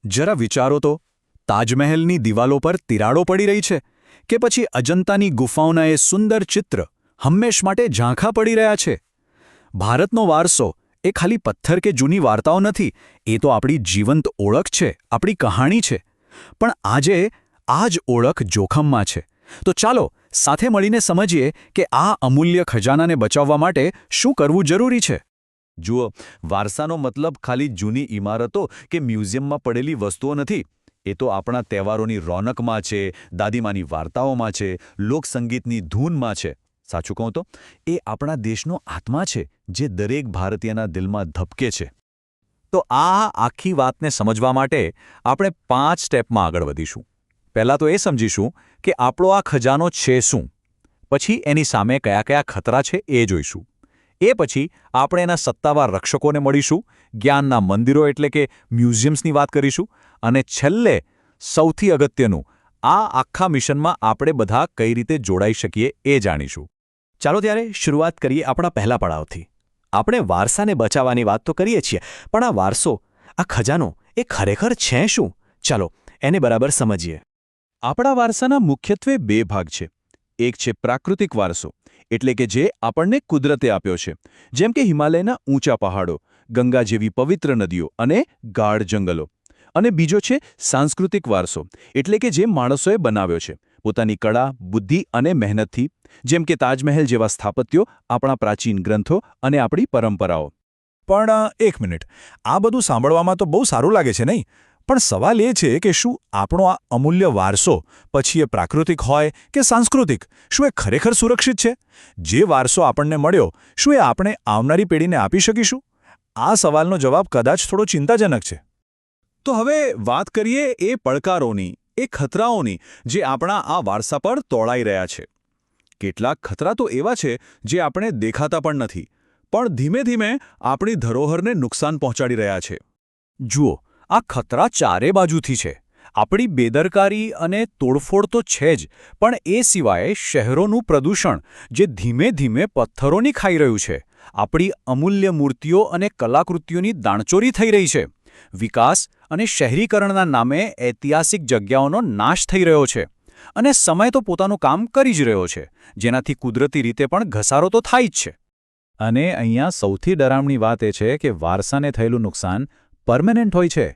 જરા વિચારો તો, તાજમહેલની દિવાલો પર તિરાડો પડી રહી છે કે પછી અજંતાની ગુફાઓના એ સુંદર ચિત્ર હંમેશ માટે ઝાંખા પડી રહ્યા છે. ભારતનો વારસો એ ખાલી પથ્થર કે જૂની વાર્તાઓ નથી, એ તો આપણી જીવંત ઓળખ છે, આપણી કહાણી છે. પણ આજે આ જ ઓળખ જોખમમાં છે. તો ચાલો સાથે મળીને સમજીએ કે આ અમૂલ્ય ખજાનાને બચાવવા માટે શું કરવું જરૂરી છે. જુઓ, વારસાનો મતલબ ખાલી જૂની ઇમારતો કે મ્યુઝિયમમાં પડેલી વસ્તુઓ નથી. એ તો આપણા તહેવારોની રોનકમાં છે, દાદીમાની વાર્તાઓમાં છે, લોકસંગીતની ધૂનમાં છે. સાચું કહું તો એ આપણા દેશનો આત્મા છે, જે દરેક ભારતીયના દિલમાં ધબકે છે. તો આ આખી વાતને સમજવા માટે આપણે 5 સ્ટેપમાં આગળ વધીશું. પહેલાં તો એ સમજીશું કે આપણો આ ખજાનો છે શું. પછી એની સામે કયા કયા ખતરા છે એ જોઈશું. એ પછી આપણે એના સત્તાવાર રક્ષકોને મળીશું, જ્ઞાનના મંદિરો એટલે કે મ્યુઝિયમ્સની વાત કરીશું, અને છેલ્લે સૌથી અગત્યનું, આ આખા મિશનમાં આપણે બધા કઈ રીતે જોડાઈ શકીએ એ જાણીશું. ચાલો ત્યારે શરૂઆત કરીએ આપણા પહેલા પડાવથી. આપણે વારસાને બચાવવાની વાત તો કરીએ છીએ, પણ આ વારસો, આ ખજાનો એ ખરેખર છે શું? ચાલો એને બરાબર સમજીએ. આપણા વારસાના મુખ્યત્વે 2 ભાગ છે. એક છે પ્રાકૃતિક વારસો, એટલે કે જે આપણને કુદરતે આપ્યો છે, જેમ કે હિમાલયના ઊંચા પહાડો, ગંગા જેવી પવિત્ર નદીઓ અને ગાઢ જંગલો. અને બીજો છે સાંસ્કૃતિક વારસો, એટલે કે જે માણસોએ બનાવ્યો છે, પોતાની કળા, બુદ્ધિ અને મહેનતથી, જેમ કે તાજમહેલ જેવા સ્થાપત્યો, આપણા પ્રાચીન ગ્રંથો અને આપણી પરંપરાઓ. પણ એક મિનિટ, આ બધું સાંભળવામાં તો બહુ સારું લાગે છે નહીં? પણ સવાલ એ છે કે શું આપણો આ અમૂલ્ય વારસો, પછી એ પ્રાકૃતિક હોય કે સાંસ્કૃતિક, શું એ ખરેખર સુરક્ષિત છે? જે વારસો આપણને મળ્યો, શું એ આપણે આવનારી પેઢીને આપી શકીશું? આ સવાલનો જવાબ કદાચ થોડો ચિંતાજનક છે. તો હવે વાત કરીએ એ પડકારોની, એ ખતરાઓની જે આપણા આ વારસા પર તોળાઈ રહ્યા છે. કેટલાક ખતરા તો એવા છે જે આપણે દેખાતા પણ નથી, પણ ધીમે ધીમે આપણી ધરોહરને નુકસાન પહોંચાડી રહ્યા છે. જુઓ, આ ખતરા ચારે બાજુથી છે. આપણી બેદરકારી અને તોડફોડ તો છે જ, પણ એ સિવાય શહેરોનું પ્રદૂષણ, જે ધીમે ધીમે પથ્થરોની ખાઈ રહ્યું છે. આપણી અમૂલ્ય મૂર્તિઓ અને કલાકૃતિઓની દાણચોરી થઈ રહી છે. વિકાસ અને શહેરીકરણના નામે ઐતિહાસિક જગ્યાઓનો નાશ થઈ રહ્યો છે. અને સમય તો પોતાનું કામ કરી જ રહ્યો છે, જેનાથી કુદરતી રીતે પણ ઘસારો તો થાય જ છે. અને અહીંયા સૌથી ડરામણી વાત એ છે કે વારસાને થયેલું નુકસાન પરમેનન્ટ હોય છે.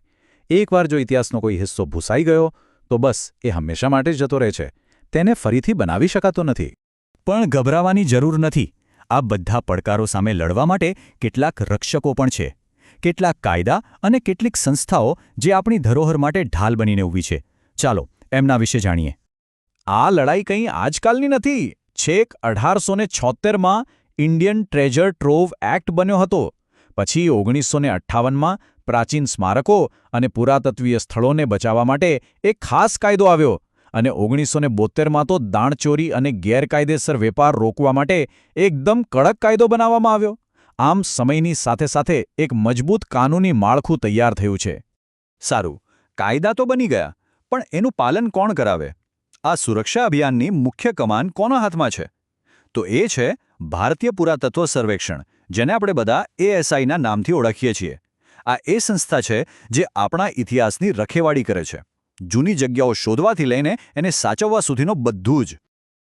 એકવાર જો ઇતિહાસનો કોઈ હિસ્સો ભૂસાઈ ગયો, તો બસ એ હંમેશા માટે જ જતો રહે છે. તેને ફરીથી બનાવી શકાતો નથી. પણ ગભરાવાની જરૂર નથી. આ બધા પડકારો સામે લડવા માટે કેટલાક રક્ષકો પણ છે. કેટલાક કાયદા અને કેટલીક સંસ્થાઓ જે આપણી ધરોહર માટે ઢાલ બનીને ઊભી છે. ચાલો એમના વિશે જાણીએ. આ લડાઈ કંઈ આજકાલની નથી. છેક 1876માં ઇન્ડિયન ટ્રેઝર ટ્રોવ એક્ટ બન્યો હતો. પછી 1958માં પ્રાચીન સ્મારકો અને પુરાતત્વીય સ્થળોને બચાવવા માટે એક ખાસ કાયદો આવ્યો. અને 1972માં તો દાણચોરી અને ગેરકાયદેસર વેપાર રોકવા માટે એકદમ કડક કાયદો બનાવવામાં આવ્યો. આમ સમયની સાથે સાથે એક મજબૂત કાનૂની માળખું તૈયાર થયું છે. સારું, કાયદા તો બની ગયા, પણ એનું પાલન કોણ કરાવે? આ સુરક્ષા અભિયાનની મુખ્ય કમાન કોના હાથમાં છે? તો એ છે ભારતીય પુરાતત્વ સર્વેક્ષણ, જેને આપણે બધા ASIના નામથી ઓળખીએ છીએ. આ એ સંસ્થા છે જે આપણા ઇતિહાસની રખેવાળી કરે છે. જૂની જગ્યાઓ શોધવાથી લઈને એને સાચવવા સુધીનો બધું જ.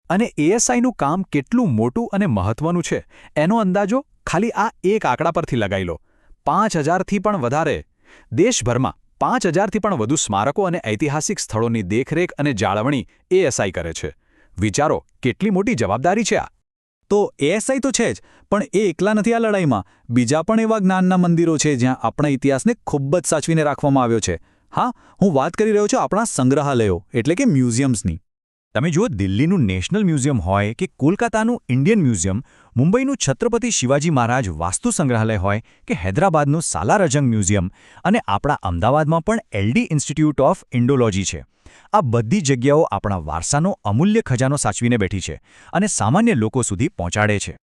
અને ASIનું કામ કેટલું મોટું અને મહત્વનું છે એનો અંદાજો ખાલી આ એક આંકડા પરથી લગાવી લો. 5000થી પણ વધારે. દેશભરમાં 5000થી પણ વધુ સ્મારકો અને ઐતિહાસિક સ્થળોની દેખરેખ અને જાળવણી ASI કરે છે. વિચારો, કેટલી મોટી જવાબદારી છે આ. તો ASI તો છે જ, પણ એ એકલા નથી આ લડાઈમાં. બીજા પણ એવા જ્ઞાનના મંદિરો છે જ્યાં આપણા ઇતિહાસને ખૂબ જ સાચવીને રાખવામાં આવ્યો છે. હા, હું વાત કરી રહ્યો છું આપણા સંગ્રહાલયો એટલે કે મ્યુઝિયમ્સની. તમે જુઓ, દિલ્હીનું નેશનલ મ્યુઝિયમ હોય કે કોલકાતાનું ઇન્ડિયન મ્યુઝિયમ, મુંબઈનું છત્રપતિ શિવાજી મહારાજ વાસ્તુ સંગ્રહાલય હોય કે હૈદરાબાદનું સાલારજંગ મ્યુઝિયમ, અને આપણા અમદાવાદમાં પણ LD ઇન્સ્ટિટ્યૂટ ઓફ ઇન્ડોલોજી છે. આ બધી જગ્યાઓ આપણા વારસાનો અમૂલ્ય ખજાનો સાચવીને બેઠી છે અને સામાન્ય લોકો સુધી પહોંચાડે છે.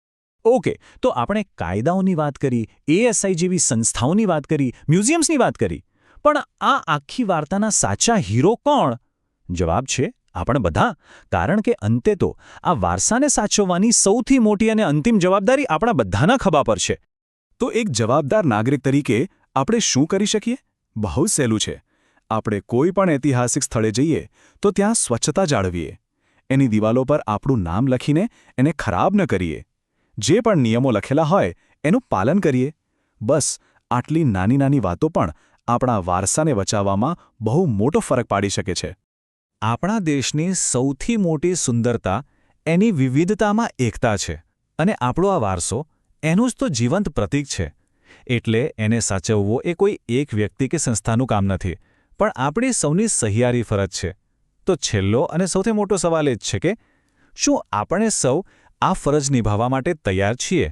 ઓકે, તો આપણે કાયદાઓની વાત કરી, ASI જેવી સંસ્થાઓની વાત કરી, મ્યુઝિયમ્સની વાત કરી, પણ આ આખી વાર્તાના સાચા હીરો કોણ? જવાબ છે આપણે બધા. કારણ કે અંતે તો આ વારસાને સાચવવાની સૌથી મોટી અને અંતિમ જવાબદારી આપણા બધાના ખભા પર છે. તો એક જવાબદાર નાગરિક તરીકે આપણે શું કરી શકીએ? બહુ સહેલું છે. આપણે કોઈ પણ ઐતિહાસિક સ્થળે જઈએ તો ત્યાં સ્વચ્છતા જાળવીએ. એની દિવાલો પર આપણું નામ લખીને એને ખરાબ ન કરીએ. જે પણ નિયમો લખેલા હોય એનું પાલન કરીએ. બસ આટલી નાની નાની વાતો પણ આપણા વારસાને બચાવવામાં બહુ મોટો ફરક પાડી શકે છે. આપણા દેશની સૌથી મોટી સુંદરતા એની વિવિધતામાં એકતા છે અને આપણો આ વારસો એનું જ તો જીવંત પ્રતીક છે. એટલે એને સાચવવો એ કોઈ એક વ્યક્તિ કે સંસ્થાનું કામ નથી, પણ આપણી સૌની સહિયારી ફરજ છે. તો છેલ્લો અને સૌથી મોટો સવાલ એ જ છે કે શું આપણે સૌ આ ફરજ નિભાવવા માટે તૈયાર છીએ?